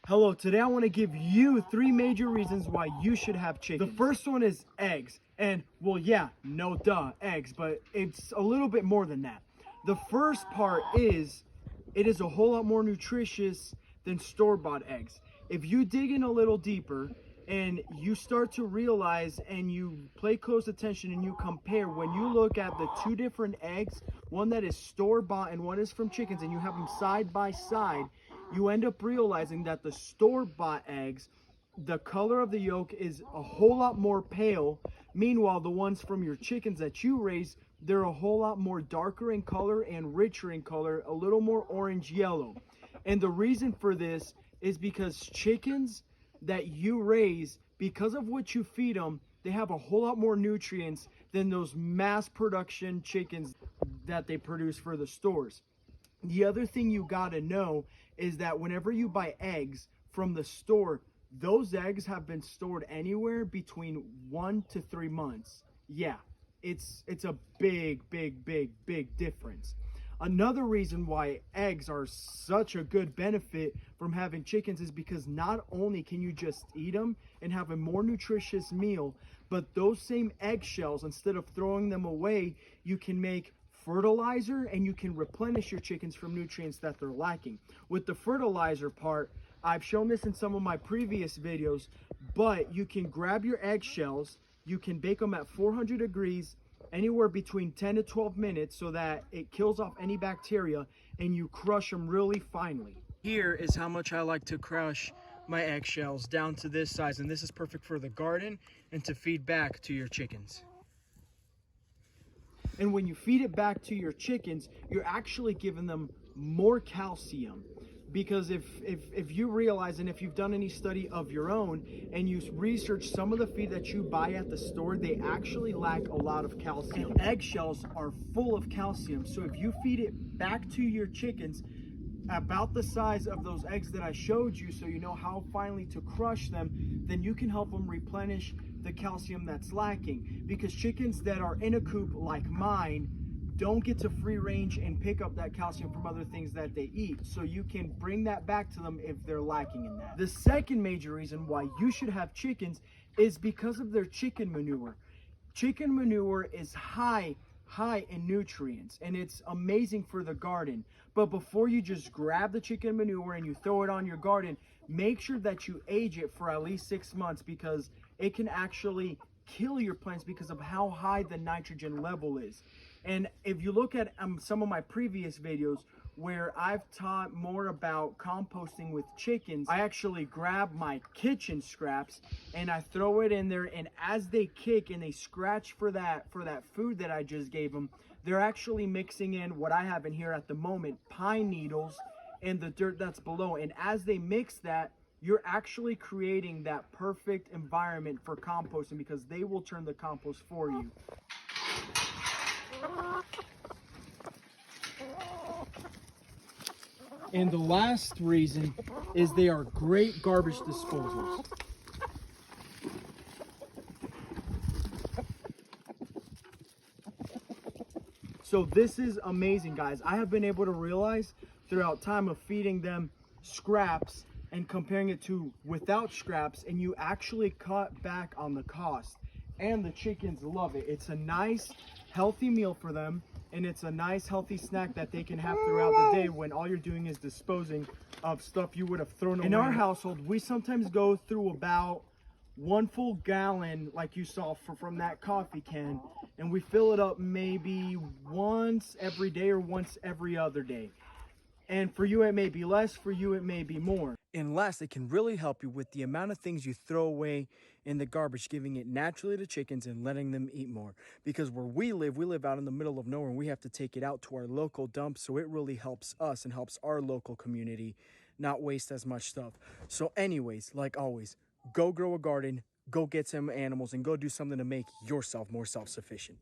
Hello, today I want to give you 3 major reasons why you should have chickens. The first one is eggs. And, well, yeah, no duh, eggs, but it's a little bit more than that. The first part is, it is a whole lot more nutritious than store-bought eggs. If you dig in a little deeper and you start to realize and you pay close attention and you compare, when you look at the 2 different eggs, one that is store-bought and one is from chickens, and you have them side by side, you end up realizing that the store-bought eggs, the color of the yolk is a whole lot more pale. Meanwhile, the ones from your chickens that you raise, they're a whole lot more darker in color and richer in color, a little more orange yellow. And the reason for this is because chickens that you raise, because of what you feed them, they have a whole lot more nutrients than those mass production chickens that they produce for the stores. The other thing you gotta know is that whenever you buy eggs from the store, those eggs have been stored anywhere between 1 to 3 months. Yeah, it's a big difference. Another reason why eggs are such a good benefit from having chickens is because not only can you just eat them and have a more nutritious meal, but those same eggshells, instead of throwing them away, you can make fertilizer and you can replenish your chickens from nutrients that they're lacking. With the fertilizer part, I've shown this in some of my previous videos, but you can grab your eggshells, you can bake them at 400 degrees anywhere between 10 to 12 minutes so that it kills off any bacteria, and you crush them really finely. Here is how much I like to crush my eggshells, down to this size, and this is perfect for the garden and to feed back to your chickens. And when you feed it back to your chickens, you're actually giving them more calcium. Because if you realize, and if you've done any study of your own and you research some of the feed that you buy at the store, they actually lack a lot of calcium. And eggshells are full of calcium. So if you feed it back to your chickens about the size of those eggs that I showed you, so you know how finely to crush them, then you can help them replenish the calcium that's lacking. Because chickens that are in a coop like mine don't get to free range and pick up that calcium from other things that they eat. So you can bring that back to them if they're lacking in that. The second major reason why you should have chickens is because of their chicken manure. Chicken manure is high in nutrients, and it's amazing for the garden. But before you just grab the chicken manure and you throw it on your garden, make sure that you age it for at least 6 months, because it can actually kill your plants because of how high the nitrogen level is. And if you look at some of my previous videos where I've taught more about composting with chickens, I actually grab my kitchen scraps and I throw it in there, and as they kick and they scratch for that food that I just gave them, they're actually mixing in what I have in here at the moment, pine needles, and the dirt that's below. And as they mix that, you're actually creating that perfect environment for composting, because they will turn the compost for you. And the last reason is they are great garbage disposals. So this is amazing, guys. I have been able to realize throughout time of feeding them scraps and comparing it to without scraps, and you actually cut back on the cost. And the chickens love it. It's a nice, healthy meal for them, and it's a nice, healthy snack that they can have throughout the day when all you're doing is disposing of stuff you would have thrown away. In our household, we sometimes go through about 1 full gallon, like you saw from that coffee can, and we fill it up maybe once every day or once every other day. And for you, it may be less. For you, it may be more. And last, it can really help you with the amount of things you throw away in the garbage, giving it naturally to chickens and letting them eat more. Because where we live out in the middle of nowhere, and we have to take it out to our local dump. So it really helps us and helps our local community not waste as much stuff. So anyways, like always, go grow a garden, go get some animals, and go do something to make yourself more self-sufficient.